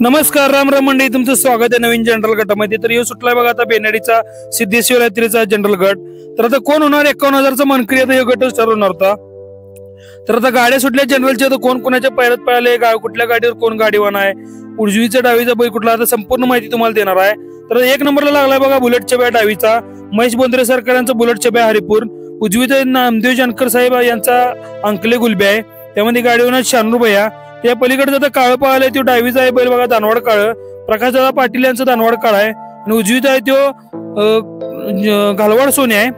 नमस्कार, राम राम मंडळी, तुमचं स्वागत आहे नवीन जनरल गटामध्ये। तर येऊ सुटलाय बघा आता बेनाडीचा सिद्धेश्वर यात्रेचा जनरल गट। तर आता कोण होणार 51,000चा मनकरी, आता हे गटच ठरवणार होता। तर आता गाड्या सुटल्या जनरलच्या, तर कोण कोणाच्या पायऱ्यात पळाले, कुठल्या गाडीवर कोण गाडीवान आहे, उजवीचा डावीचा बैल कुठला, आता संपूर्ण माहिती तुम्हाला देणार आहे। तर 1 नंबरला लागलाय बघा बुलेट छब्या डावीचा महेश बोंद्रे सरकारांचा बुलेट छब्या हरिपूर। उजवीचा नामदेव जानकर साहेब यांचा अंकले गुलबे आहे, त्यामध्ये गाडीवान शानू भैया। त्या पलीकडे आता काळ पाहिलाय तो डावीचा आहे बैल बघा दानवाड काळ, प्रकाशदादा पाटील यांचा दानवाड काळ आहे। आणि उजवीचा आहे तो घालवाड सोने आहे,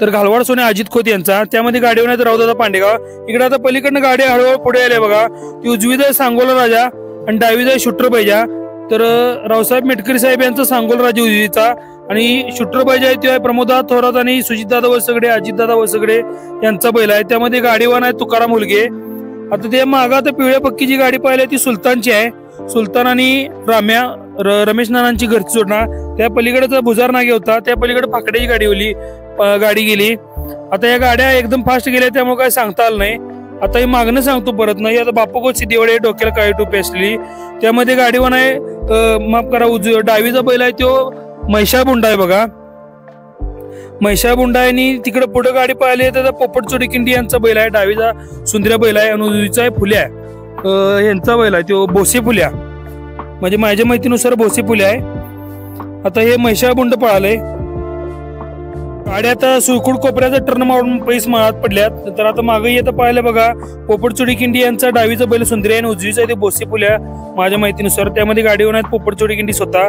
तर घालवाड सोने अजित खोत यांचा। त्यामध्ये गाडीवर आहे रावदादा पांडेगाव। इकडे आता पलीकडनं गाडी हळूहळू पुढे आले बघा, ती उजवीचा आहे सांगोला राजा आणि डावीचा आहे शूटर बैजा। तर रावसाहेब मेटकरी साहेब यांचा सांगोला राजा उजवीचा, आणि शूटर बैजा आहे तो आहे प्रमोददादा थोरात आणि सुजितदादा वसगडे अजितदादा वसगडे यांचा बैल आहे। त्यामध्ये गाडीवान आहे तुकाराम मुलगे। आता ते मागा तर पिवळ्या पक्कीची गाडी पाहिली ती सुलतानची आहे, सुलतान आणि राम्या रमेश नानांची घरची जोडणार। त्या पलीकडे भुजार नागे होता, त्या पलीकडे फाकड्याची गाडी गेली। आता या गाड्या एकदम फास्ट गेल्या, त्यामुळे काय सांगता आलं नाही। आता हे मागणं सांगतो परत नाही। आता बापूगोत सिद्धेवाडे डोक्याला काळी टोपी असलेली, त्यामध्ये गाडीवान आहे माफ करा डावीचा बैल आहे तो म्हैशा बुंडा आहे बघा, म्हैशा बुंडा आणि तिकडे पुढे गाडी पाहिली तर पोपट चोडीकिंडी यांचा बैल आहे, डावीचा सुंदर्या बैल आहे आणि उजवीचा आहे फुल्या यांचा बैल आहे तो भोसे फुल्या, म्हणजे माझ्या माहितीनुसार भोसे फुल्या आहे। आता हे म्हैशा बुंड पळाले गाडी, आता सुळकुड कोपऱ्याचा टर्न मारून पैस माळात पडल्यात। तर आता मागे येतं पाहिलं बघा पोपट चोडीकिंडी यांचा डावीचा बैल सुंदर्या आणि उजवीचा आहे ते भोसे फुल्या माझ्या माहितीनुसार। त्यामध्ये गाडीवर आहेत पोपट चोडीकिंडी स्वतः।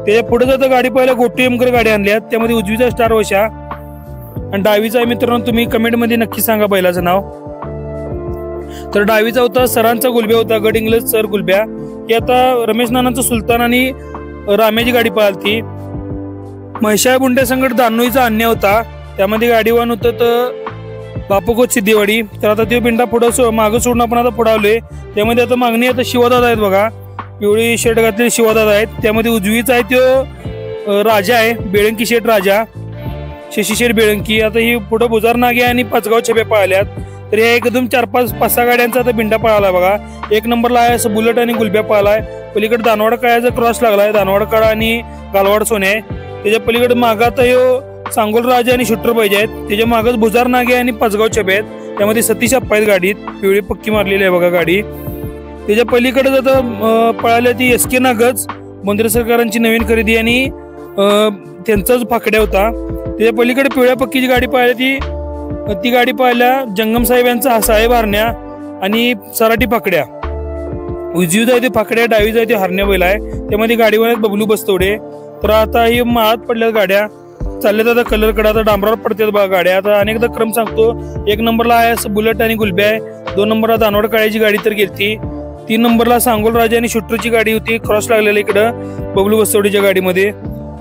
त्याच्या पुढे जाता गाडी पाहिलं गोटी एमकर गाडी आणल्यात, त्यामध्ये उजवीचा स्टार वशा आणि डावीचा आहे मित्रांनो, तुम्ही कमेंट मध्ये नक्की सांगा बैलाचं नाव। तर डावीचा होता सरांचा गुलब्या होता, गड इंग्लज सर गुलब्या। हे आता रमेश नानांचा सुलतान आणि राम्याची गाडी पाहिली। म्हैशा बुंड्या संकट दानोईचा अन्याय होता, त्यामध्ये गाडीवान होतं तर बापूगोत सिद्धेवाडी। तर आता ते बिंडा पुढं मागं सोडून आपण आता पुढावलोय। त्यामध्ये आता मागणी आता शिवादादा आहेत बघा, पिवळी शर्ट घातलेले शिवादादा आहेत। त्यामध्ये उजवीचा आहे तो राजा आहे, बेळंकी शेठ राजा शशी शेठ बेळंकी। आता ही पुढं बुजार नागे आणि पाचगाव छब्या पळाल्यात। तर या एकदम 4-5-6 गाड्यांचा आता बिंडा पळाला बघा। 1 नंबरला आहे असं बुलेट आणि गुलब्या पळालाय। पलीकडे दानवाड काळ्याचा क्रॉस लागलाय, दानवाड काळा आणि गालवाड सोने आहे। त्याच्या पलीकडे मागा आता हे सांगोल राजा आणि शूटर पाहिजे आहेत, त्याच्या मागच बुजार नागे आणि पाचगाव छबे आहेत। त्यामध्ये सतीश अप्पा आहेत गाडीत, पिवळी पक्की मारलेली आहे बघा गाडी। त्याच्या पलीकडे आता पळाल्या ती SK नागज बोंद्रे सरकारांची नवीन खरेदी आणि त्यांचाच फाकड्या होता। त्याच्या पलीकडे पिवळ्या पक्कीची गाडी पाहिली ती गाडी पाहिल्या जंगम साहेब यांचा साहेब हरण्या आणि सराठी फाकड्या। उजवीचा आहे ते फाकड्या, डावीचा आहे ते हरण्या बैल आहे। त्यामध्ये गाडीवर बबलू बस्तवडे। तर आता ही माळात पडल्यात गाड्या, चालल्यात आता कलर कडे, आता डांबरावर पडतात बघा गाड्या। आता अनेकदा क्रम सांगतो, 1 नंबरला आहे असं बुलेट आणि गुलब्या आहे, 2 नंबरला दानवाड काळ्याची गाडी तर गेलती, 3 नंबरला सांगोल राजा आणि शूटरची गाडी होती क्रॉस लागलेला इकडं बबलू बस्तवडेच्या गाडीमध्ये।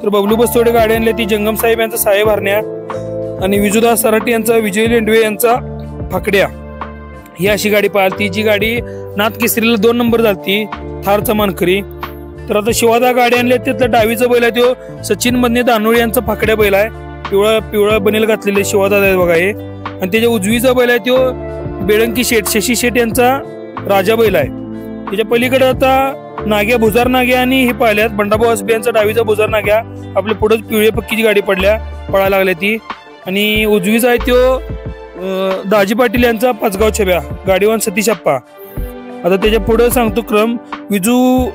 तर बबलू बस्तवडे गाडी आणली ती जंगम साहेब यांचा साहेब हरण्या आणि विजुदास सराठी यांचा विजय लेंडवे यांचा फाकड्या ही अशी गाडी पाहिली। जी गाडी नाथ केसरीला 2 नंबर झालती थारचा मानकरी। तर आता शिवादा गाडी आणली, त्यातला डावीचा बैल आहे तो सचिन मधने दानोळी यांचा फाकड्या बैल आहे, पिवळा बनेल घातलेले शिवादा आहे बघा हे। आणि त्याच्या उजवीचा बैल आहे तो बेळंकी शेठ शशी शेठ यांचा राजा बैल आहे। त्याच्या पलीकडे आता नाग्या भुजार नाग्या आणि हे पाहिल्यात बंडाभाऊ हसबे यांचा डावीचा भुजार नाग्या, आपल्या पुढे पिवळी पक्कीची गाडी पळायला लागली ती। आणि उजवीचा आहे तो दाजी पाटील यांचा पाचगाव छब्या, गाडीवान सतीश अप्पा। आता त्याच्या पुढे सांगतो क्रम, विजू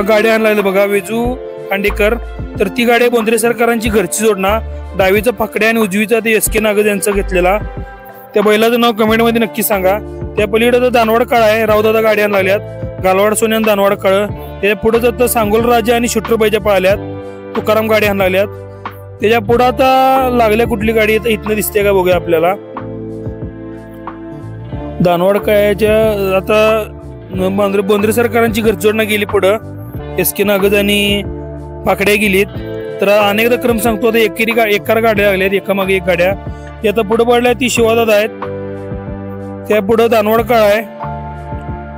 गाडी आणला बघा विजू खांडेकर। तर ती गाडी बोंद्रे सरकारांची घरची जोडणा, डावीचा फाकड्या आणि उजवीचा ते SK नागज यांचा घेतलेला। त्या बैलाचं नाव कमेंट मध्ये नक्की सांगा। त्या पलीकडे तर दानवाड काळ आहे, रावदादा गाडी आणल्या लागल्यात, गालवाड सोन्या दानवाड काळ। त्याच्या पुढे जात सांगोल राजा आणि शूटर बैजा पळाल्यात, तुकाराम गाडी आणल्या लागल्यात। त्याच्या पुढे आता लागल्या कुठली गाडी इथनं दिसते का बघूया आपल्याला। दानवाड काळ्याच्या आता बोंद्रे सरकारांची घरजोडणा गेली पुढं, SK नागज आणि फाकड्या गेलीत। तर अनेकदा क्रम सांगतो, आता एकार गाड्या लागल्यात, एकामागे एक गाड्या। ती आता पुढे पडल्या ती शिवादादा आहेत, त्या पुढे दानवाड काळ आहे,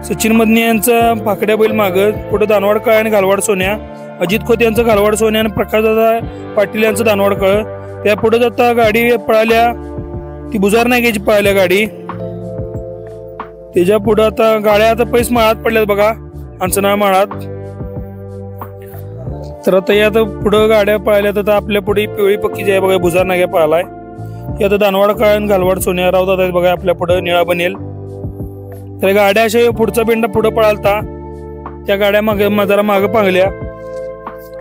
सचिन मदने यांचा फाकड्या बैल माग, पुढे दानवाड काळ आणि घालवाड सोन्या, अजित खोत यांचा घालवाड सोन्या आणि प्रकाशदादा पाटील यांचा दानवाड काळ। त्या पुढे जाता गाडी पळाल्या ती बुजार नाग्याची पळाल्या गाडी। त्याच्या पुढे आता गाड्या आता पैस माळात पडल्यात बघा, अंचना माळात। तर आता या पुढं गाड्या पळाल्या तर आपल्या पुढे पिवळी पक्की जी आहे बघा भुजार नाग्या पळालाय। हे आता दानवाड काळन घालवाड सोन्या रावतात आहेत बघा आपल्या पुढे निळा बनेल। तर गाड्या अशा पुढचा बेंडा पुढे पळालता त्या गाड्या मागे जरा मागे पांगल्या।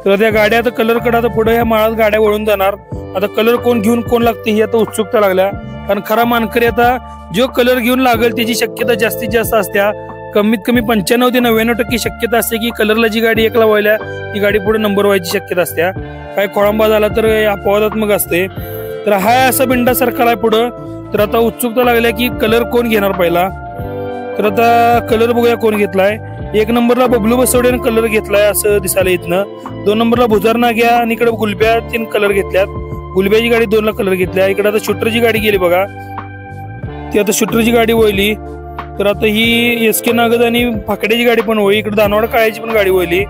तर त्या गाड्या आता कलर कडे आता पुढे ह्या माळात गाड्या वळून जाणार। आता कलर कोण घेऊन कोण लागते ही आता उत्सुकता लागल्या, कारण खरा मानकरी आता जो कलर घेऊन लागेल त्याची शक्यता जास्तीत जास्त असत्या। कमीत कमी 95 ते 99% शक्यता असते की कलरला जी गाडी एकला व्हायला ती गाडी पुढे नंबर व्हायची शक्यता असत्या। काय खोळंबा झाला तर अपवादात्मक असते। तर हा असा बिंडा सरकार आहे पुढं। तर आता उत्सुकता लागल्या की कलर कोण घेणार पहिला। तर आता कलर बघूया कोण घेतलाय। 1 नंबरला बबलू बसवडेने कलर घेतलाय असं दिसायला इथनं। 2 नंबरला भुजार नाग्या आणि इकडे गुलब्या 3 कलर घेतल्यात। गुलब्याची गाडी 2ला कलर घेतल्या। इकडे आता शूटरची गाडी गेली बघा, ती आता शूटरची गाडी वळली। तर आता ही SK नागद आणि फाकड्याची गाडी पण वळली। इकडे दानवाड काळ्याची पण गाडी वळली।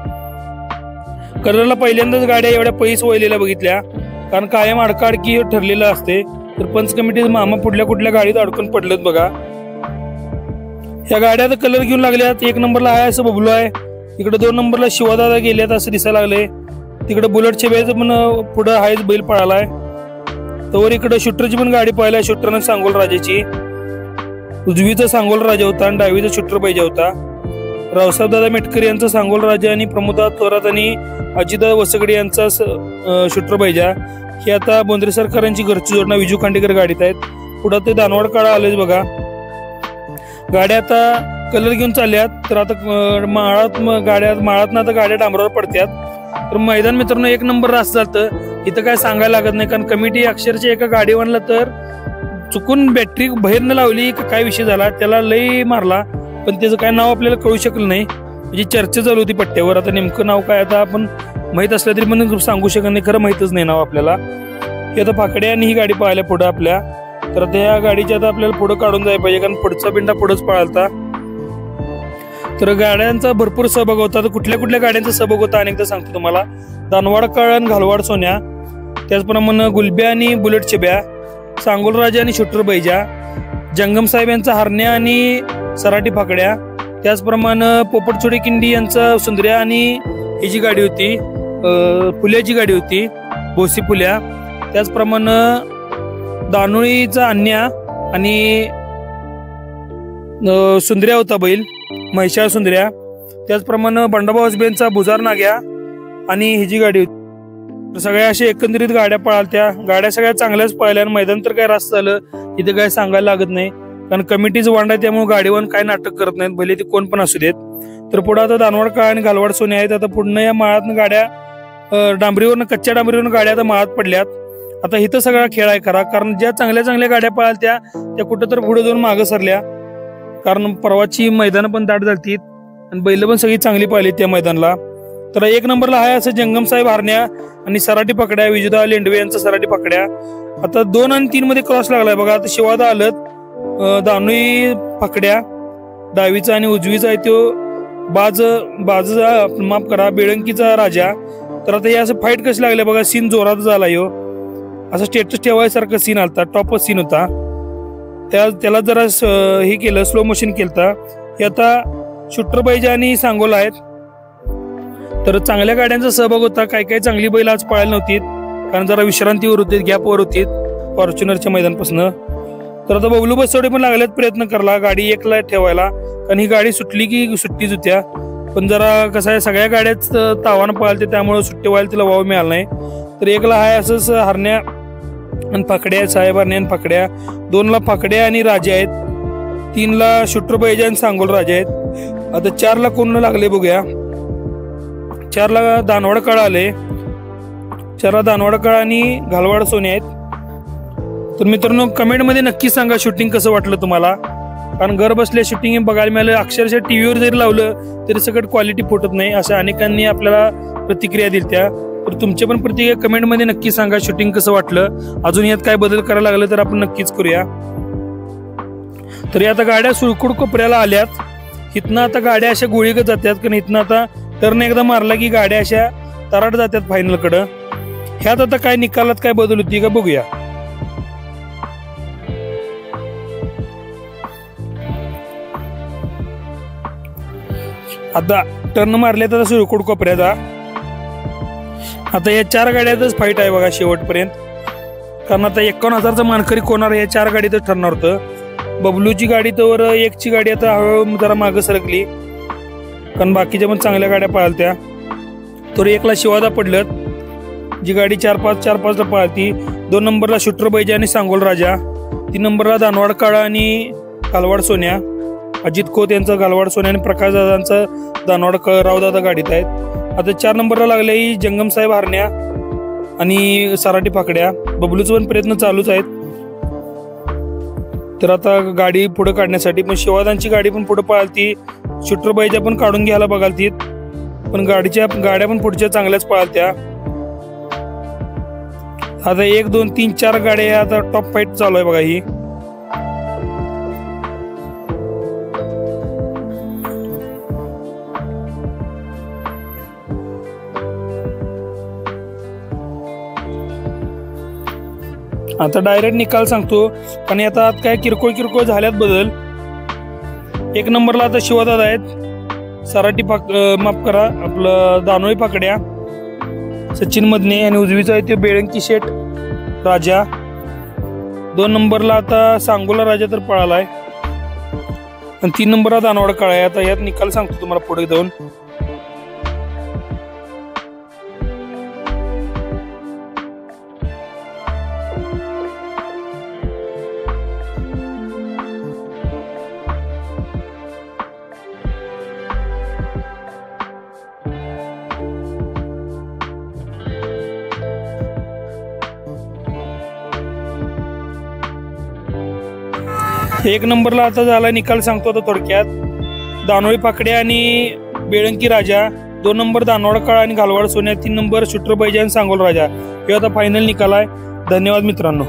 कलरला पहिल्यांदाच गाड्या एवढ्या पैस वळलेल्या बघितल्या, कारण कायम अडकाडकी ठरलेलं असते। तर पंच कमिटी मामा पुढल्या कुठल्या गाडीत अडकून पडलेत बघा। या गाड्या कलर घेऊन लागल्यात। 1 नंबरला आहे असं बबलू आहे, इकडे 2 नंबरला शिवादादा गेल्यात असं दिसायला लागले। तिकडे बुलेटच्या बेज पण पुढे आहेच बैल पळालाय। तर इकडे शूटरची पण गाडी पाहिला। शूटरनं सांगोल राजाची, उजवीचा सांगोल राजा होता आणि डावीचा शूटर पाहिजे होता। रावसाहेब दादा मेटकर यांचा सांगोल राजा आणि प्रमोदा थोरात आणि अजितदादा वसगडे यांचा शूटर पाहिजे। हे आता बोंद्रे सरकारांची घरची जोडणा विजू खांडेकर गाडीत आहेत। पुढे ते दानवाड काळा आलेच बघा। गाड्या आता कलर घेऊन चालल्यात। तर आता माळात आता गाड्या डांबरावर पडत्यात। तर मैदान मित्रांनो 1 नंबर रास्त जातं, इथं काय सांगायला लागत नाही, कारण कमिटी अक्षरशः एका गाडीवरला तर चुकून बॅटरी बाहेर न लावली काय विषय झाला त्याला लई मारला, पण त्याचं काय नाव आपल्याला कळू शकलं नाही। म्हणजे चर्चा चालू होती पट्ट्यावर। आता नेमकं नाव काय आता आपण माहित असलं तरी पण सांगू शकत नाही, खरं माहितच नाही नाव आपल्याला। हे आता फाकड्या आणि ही गाडी पाहायला पुढे आपल्या। तर त्या गाडीच्या आता आपल्याला पुढे काढून जायला पाहिजे, कारण पुढचा बिंडा पुढेच पळालता। तर गाड्यांचा भरपूर सहभाग होता। तर कुठल्या कुठल्या गाड्यांचा सहभाग होता अनेकदा सांगतो तुम्हाला। दानवाड काळन घालवाड सोन्या, त्याचप्रमाणे गुलब्या आणि बुलेट चिब्या, सांगोल राजा आणि शूटर बैजा, जंगम साहेब यांचा हरण्या आणि सराटी फाकड्या, त्याचप्रमाणे पोपटचोडी किंडी यांचा सुंदर्या आणि ही जी गाडी होती फुल्याची गाडी होती भोसी फुल्या, त्याचप्रमाणे दानोळीचा अन्या आणि सुंदर्या होता बैल म्हैशाळ सुंदर्या, त्याचप्रमाणे बंडाभाऊ हसबेंचा भुजार नाग्या आणि ही जी गाडी होती। सगळ्या अशा एकंदरीत गाड्या पळालत्या। गाड्या सगळ्या चांगल्याच पळाल्या। मैदान तर काय रास्त झालं इथे काय सांगायला लागत नाही, कारण कमिटीचं वांड आहे त्यामुळे गाडीवर काय नाटक करत नाहीत, भले ते कोण पण असू देत। तर पुढे आता दानवाड काळ आणि घालवाड सोने आहेत। आता पुढे या माळात गाड्या डांबरीवरनं कच्च्या डांबरीवरनं गाड्या आता माळात पडल्यात। आता इथं सगळा खेळ आहे खरा, कारण ज्या चांगल्या चांगल्या गाड्या पळालत्या त्या कुठं तर पुढे जाऊन मागं सरल्या, कारण परवाची मैदानं पण दाट झालती आणि बैल पण सगळी चांगली पाहिली त्या मैदानाला। तर 1 नंबरला आहे असं जंगम साहेब हरण्या आणि सराटी पकड्या, विजुदा लेंडवे यांचा सराटी पकड्या। आता 2 आणि 3 मध्ये क्रॉस लागलाय बघा। आता शिवादा आलत, दानोई पकड्या डावीचा आणि उजवीचा आहे तो बाजूचा माफ करा बेळंकीचा राजा। तर आता हे असं फाईट कशी लागले बघा, सीन जोरात झाला यो, असं स्टेटस ठेवायसारखं सीन आलता, टॉपच सीन होता। त्याला जरा हे केलं, स्लो मोशन केलता। हे आता शूटर बैजा आणि सांगोला आहेत। तर चांगल्या गाड्यांचा सहभाग होता। काही काही चांगली बैल आज पळायला नव्हती, कारण जरा विश्रांतीवर होती, गॅपवर होती फॉर्च्युनरच्या मैदानपासून। तर आता बबलू बसवडे पण लागल्यात प्रयत्न करला गाडी एकला ठेवायला, कारण ही गाडी सुटली की सुट्टीच होत्या, पण जरा कसं आहे सगळ्या गाड्याच तावानं पळालते त्यामुळे सुट्टी व्हायला तिला वाव मिळाला नाही। तर एकला आहे असंच हरण्या आणि फाकड्या, साहेब हरण्या आणि फाकड्या, 2ला फाकड्या आणि राजा आहेत, 3ला शूटर बैजा आणि सांगोल राजा आहेत। आता 4ला कोण लागले बघूया। 4ला दानवाड काळ आले, 4ला दानवाड काळ आणि घालवाड सोने आहेत। तर मित्रांनो कमेंट मध्ये नक्की सांगा शूटिंग कसं वाटलं तुम्हाला, कारण घर बसल्या शूटिंग बघायला मिळालं। अक्षरशः टीव्हीवर जरी लावलं तरी सगळं क्वालिटी फुटत नाही, अशा अनेकांनी आपल्याला प्रतिक्रिया दिल्या। तर तुमच्या पण प्रतिक्रिया कमेंट मध्ये नक्की सांगा शूटिंग कसं वाटलं, अजून यात काय बदल करायला लागलं तर आपण नक्कीच करूया। तर आता गाड्या सुळकुड कोपऱ्याला आल्यात, इथनं आता गाड्या अशा गोळीगत जातात, कारण इथनं आता टर्न एकदा मारला की गाड्या अशा तराट जातात फायनल कडं। ह्यात आता काय निकालात काय बदल होती का बघूया। आता टर्न मारले तर सुरकुड कोपऱ्याचा. आता या 4 गाड्यातच फाईट आहे बघा शेवटपर्यंत, कारण आता 51,000चा मानकरी कोणार या 4 गाडीतच ठरणार होतं. बबलूची गाडी तर 1ची गाडी आता हळूहळू जरा मागं सरकली, कारण बाकीच्या पण चांगल्या गाड्या पळालत्या. तर 1ला शिवादा पडलत, जी गाडी 4-5 ला पळालती. 2 नंबरला शूटर बैजा आणि सांगोल राजा, 3 नंबरला दानवाड काळा आणि गालवाड सोन्या. अजित खोत यांचा गालवाड सोन्या आणि प्रकाश दादांचा दानवाड रावदादा गाडीत आहेत. आता 4 नंबरला लागले ही जंगम साहेब हारण्या आणि सराटी फाकड्या. बबलूचे पण प्रयत्न चालूच आहेत. तर आता गाडी पुढे काढण्यासाठी पण शिवादांची गाडी पण पुढे पळालती, शूटर बैजा पण काढून घ्यायला बघालतीत, पण गाड्या पण पुढच्या चांगल्याच पळालत्या. आता 1, 2, 3, 4 गाड्या आता टॉप फाईट चालू आहे बघा ही. आता डायरेक्ट निकाल सांगतो, आणि आता काय किरकोळ झाल्यात बदल. 1 नंबरला आता शिवादादा आहेत, सराटी माफ करा आपलं दानोळी पाकड्या सचिन मदने, आणि उजवीचा आहे ते बेळंकी शेठ राजा. 2 नंबरला आता सांगोला राजा तर पळालाय, आणि 3 नंबरला दानवाड काळा आहे. आता यात निकाल सांगतो तुम्हाला पुढे जाऊन. एक नंबरला आता झाला निकाल सांगतो आता थोडक्यात. दानोळी पाकड्या आणि बेळंकी राजा, 2 नंबर दानवाड काळा आणि गालवाड सोन्या, 3 नंबर शूटर बैजान सांगोल राजा. हे आता फायनल निकाल आहे. धन्यवाद मित्रांनो.